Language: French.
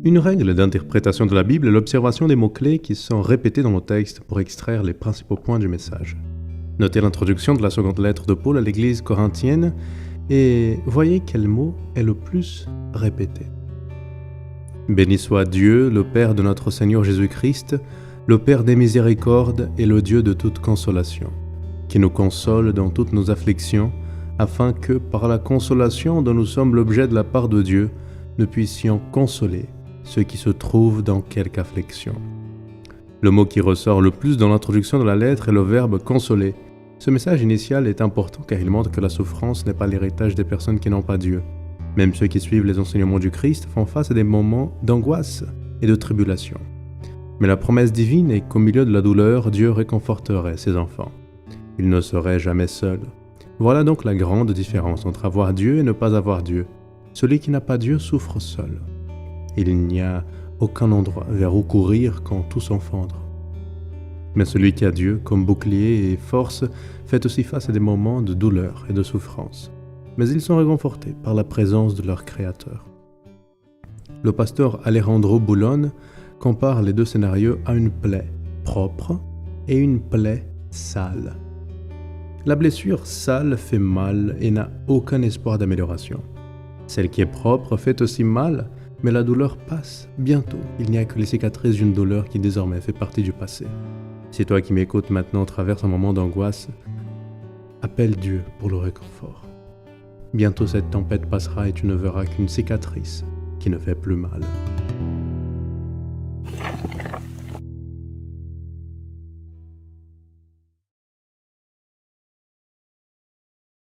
Une règle d'interprétation de la Bible est l'observation des mots-clés qui sont répétés dans le texte pour extraire les principaux points du message. Notez l'introduction de la seconde lettre de Paul à l'église corinthienne et voyez quel mot est le plus répété. Béni soit Dieu, le Père de notre Seigneur Jésus-Christ, le Père des miséricordes et le Dieu de toute consolation, qui nous console dans toutes nos afflictions, afin que, par la consolation dont nous sommes l'objet de la part de Dieu, nous puissions consoler ceux qui se trouvent dans quelque affliction. Le mot qui ressort le plus dans l'introduction de la lettre est le verbe « consoler ». Ce message initial est important car il montre que la souffrance n'est pas l'héritage des personnes qui n'ont pas Dieu. Même ceux qui suivent les enseignements du Christ font face à des moments d'angoisse et de tribulation. Mais la promesse divine est qu'au milieu de la douleur, Dieu réconforterait ses enfants. Ils ne seraient jamais seuls. Voilà donc la grande différence entre avoir Dieu et ne pas avoir Dieu. Celui qui n'a pas Dieu souffre seul. Il n'y a aucun endroit vers où courir quand tout s'enfandre. Mais celui qui a Dieu comme bouclier et force fait aussi face à des moments de douleur et de souffrance. Mais ils sont réconfortés par la présence de leur Créateur. Le pasteur Alejandro Boulon compare les deux scénarios à une plaie propre et une plaie sale. La blessure sale fait mal et n'a aucun espoir d'amélioration. Celle qui est propre fait aussi mal, mais la douleur passe bientôt. Il n'y a que les cicatrices d'une douleur qui désormais fait partie du passé. Si toi qui m'écoutes maintenant traverses un moment d'angoisse, appelle Dieu pour le réconfort. Bientôt cette tempête passera et tu ne verras qu'une cicatrice qui ne fait plus mal.